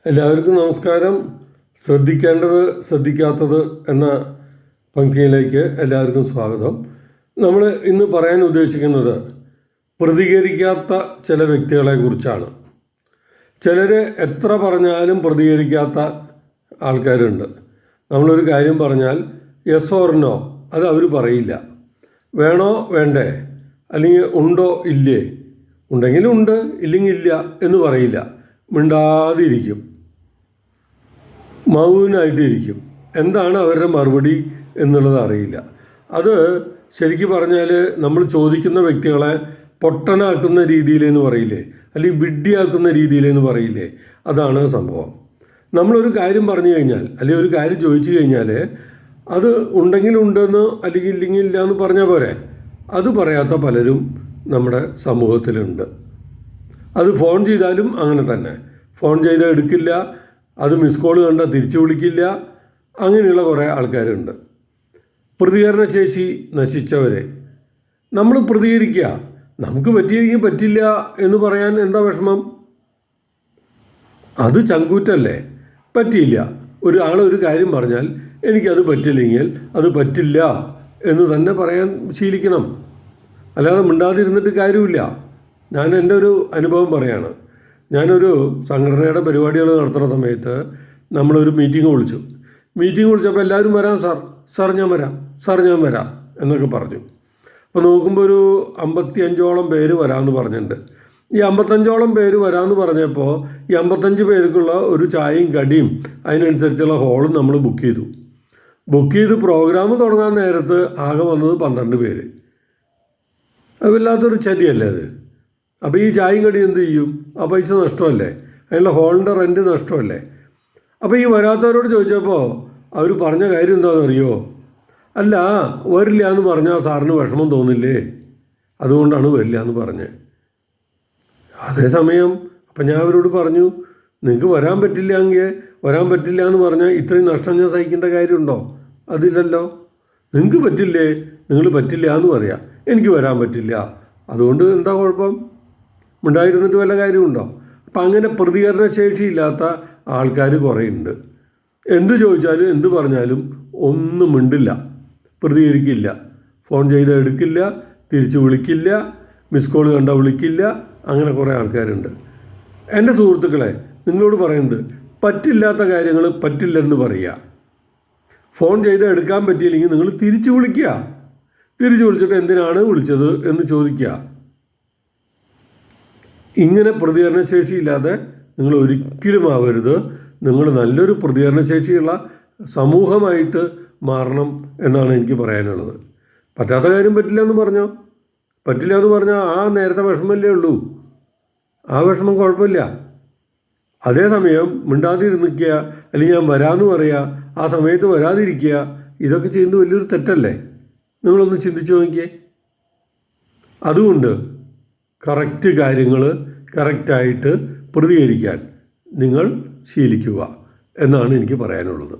എല്ലാവർക്കും നമസ്കാരം. ശ്രദ്ധിക്കേണ്ടത് ശ്രദ്ധിക്കാത്തത് എന്ന പങ്ക്തിയിലേക്ക് എല്ലാവർക്കും സ്വാഗതം. നമ്മൾ ഇന്ന് പറയാൻ ഉദ്ദേശിക്കുന്നത് പ്രതികരിക്കാത്ത ചില വ്യക്തികളെ കുറിച്ചാണ്. ചിലർ എത്ര പറഞ്ഞാലും പ്രതികരിക്കാത്ത ആൾക്കാരുണ്ട്. നമ്മളൊരു കാര്യം പറഞ്ഞാൽ യെസ് ഓർ നോ അത് അവർ പറയില്ല. വേണോ വേണ്ടേ, അല്ലെങ്കിൽ ഉണ്ടോ ഇല്ലേ, ഉണ്ടെങ്കിൽ ഉണ്ട് ഇല്ലെങ്കിൽ ഇല്ല എന്ന് പറയില്ല. മിണ്ടാതിരിക്കും, മൗനായിട്ടിരിക്കും. എന്താണ് അവരുടെ മറുപടി എന്നുള്ളത് അറിയില്ല. അത് ശരിക്കും പറഞ്ഞാൽ നമ്മൾ ചോദിക്കുന്ന വ്യക്തികളെ പൊട്ടനാക്കുന്ന രീതിയിലെന്ന് പറയില്ലേ, അല്ലെങ്കിൽ വിഡ്ഢിയാക്കുന്ന രീതിയിലെന്ന് പറയില്ലേ, അതാണ് സംഭവം. നമ്മളൊരു കാര്യം പറഞ്ഞു കഴിഞ്ഞാൽ, അല്ലെങ്കിൽ ഒരു കാര്യം ചോദിച്ചു കഴിഞ്ഞാൽ അത് ഉണ്ടെങ്കിൽ ഉണ്ടെന്ന് അല്ലെങ്കിൽ ഇല്ലെങ്കിൽ ഇല്ല എന്ന് പറഞ്ഞാൽ പോരെ. അത് പറയാത്ത പലരും നമ്മുടെ സമൂഹത്തിലുണ്ട്. അത് ഫോൺ ചെയ്താലും അങ്ങനെ തന്നെ. ഫോൺ ചെയ്താൽ എടുക്കില്ല, അത് മിസ് കോൾ കണ്ടാൽ തിരിച്ചു വിളിക്കില്ല. അങ്ങനെയുള്ള കുറേ ആൾക്കാരുണ്ട്. പ്രതികരണശേഷി നശിച്ചവരെ. നമ്മൾ പ്രതികരിക്കുക, നമുക്ക് പറ്റിയെങ്കിൽ പറ്റില്ല എന്ന് പറയാൻ എന്താ വിഷമം? അത് ചങ്കൂറ്റല്ലേ. പറ്റിയില്ല, ഒരാൾ ഒരു കാര്യം പറഞ്ഞാൽ എനിക്കത് പറ്റില്ലെങ്കിൽ അത് പറ്റില്ല എന്ന് തന്നെ പറയാൻ ശീലിക്കണം. അല്ലാതെ മിണ്ടാതിരുന്നിട്ട് കാര്യമില്ല. ഞാൻ എൻ്റെ ഒരു അനുഭവം പറയാണ്. ഞാനൊരു സംഘടനയുടെ പരിപാടികൾ നടത്തുന്ന സമയത്ത് നമ്മളൊരു മീറ്റിംഗ് വിളിച്ചപ്പോൾ എല്ലാവരും വരാം സാർ ഞാൻ വരാം എന്നൊക്കെ പറഞ്ഞു. അപ്പോൾ നോക്കുമ്പോൾ ഒരു 55ഓളം പേര് വരാമെന്ന് പറഞ്ഞിട്ടുണ്ട്. ഈ 55ഓളം പേര് വരാമെന്ന് പറഞ്ഞപ്പോൾ ഈ 55 പേർക്കുള്ള ഒരു ചായയും കടിയും അതിനനുസരിച്ചുള്ള ഹോളും നമ്മൾ ബുക്ക് ചെയ്ത് പ്രോഗ്രാം തുടങ്ങാൻ നേരത്ത് ആകെ വന്നത് 12 പേര്. അത് വല്ലാത്തൊരു ചതിയല്ലേ അത്. അപ്പോൾ ഈ ചായയും കടി എന്ത് ചെയ്യും? ആ പൈസ നഷ്ടമല്ലേ, അതിനുള്ള ഹോളിൻ്റെ റെൻറ്റ് നഷ്ടമല്ലേ. അപ്പോൾ ഈ വരാത്തവരോട് ചോദിച്ചപ്പോൾ അവർ പറഞ്ഞ കാര്യം എന്താണെന്നറിയോ? അല്ല, വരില്ല എന്ന് പറഞ്ഞാൽ സാറിന് വിഷമം തോന്നില്ലേ, അതുകൊണ്ടാണ് വരില്ല എന്ന് പറഞ്ഞത്. അതേസമയം അപ്പം ഞാൻ അവരോട് പറഞ്ഞു, നിങ്ങൾക്ക് വരാൻ പറ്റില്ല എന്ന് പറഞ്ഞാൽ ഇത്രയും നഷ്ടം ഞാൻ സഹിക്കേണ്ട കാര്യമുണ്ടോ? അതില്ലല്ലോ. നിങ്ങൾക്ക് പറ്റില്ലേ, നിങ്ങൾ പറ്റില്ല എന്ന് പറയാം. എനിക്ക് വരാൻ പറ്റില്ല, അതുകൊണ്ട് എന്താ കുഴപ്പം? മിണ്ടായിരുന്നിട്ട് വല്ല കാര്യമുണ്ടോ? അപ്പം അങ്ങനെ പ്രതികരണശേഷിയില്ലാത്ത ആൾക്കാർ കുറേ ഉണ്ട്. എന്ത് ചോദിച്ചാലും എന്ത് പറഞ്ഞാലും ഒന്നും മിണ്ടില്ല, പ്രതികരിക്കില്ല. ഫോൺ ചെയ്താൽ എടുക്കില്ല, തിരിച്ച് വിളിക്കില്ല, മിസ് കോൾ കണ്ടാൽ വിളിക്കില്ല. അങ്ങനെ കുറേ ആൾക്കാരുണ്ട്. എൻ്റെ സുഹൃത്തുക്കളെ, നിങ്ങളോട് പറയുന്നത് പറ്റില്ലാത്ത കാര്യങ്ങൾ പറ്റില്ലെന്ന് പറയുക. ഫോൺ ചെയ്താൽ എടുക്കാൻ പറ്റിയില്ലെങ്കിൽ നിങ്ങൾ തിരിച്ച് വിളിക്കുക. തിരിച്ച് വിളിച്ചിട്ട് എന്തിനാണ് വിളിച്ചത് എന്ന് ചോദിക്കുക. ഇങ്ങനെ പ്രതികരണശേഷിയില്ലാതെ നിങ്ങൾ ഒരിക്കലും ആവരുത്. നിങ്ങൾ നല്ലൊരു പ്രതികരണശേഷിയുള്ള സമൂഹമായിട്ട് മാറണം എന്നാണ് എനിക്ക് പറയാനുള്ളത്. പറ്റാത്ത കാര്യം പറ്റില്ല എന്ന് പറഞ്ഞാൽ ആ നേരത്തെ വിഷമമല്ലേ ഉള്ളൂ. ആ വിഷമം കുഴപ്പമില്ല. അതേസമയം മിണ്ടാതിരുന്നിക്കുക, അല്ലെങ്കിൽ ഞാൻ വരാമെന്ന് പറയുക, ആ സമയത്ത് വരാതിരിക്കുക, ഇതൊക്കെ ചെയ്യുന്നത് വലിയൊരു തെറ്റല്ലേ? നിങ്ങളൊന്ന് ചിന്തിച്ചു നോക്കിയേ. അതുകൊണ്ട് കറക്റ്റ് കാര്യങ്ങൾ കറക്റ്റായിട്ട് പ്രതികരിക്കാൻ നിങ്ങൾ ശീലിക്കുക എന്നാണ് എനിക്ക് പറയാനുള്ളത്.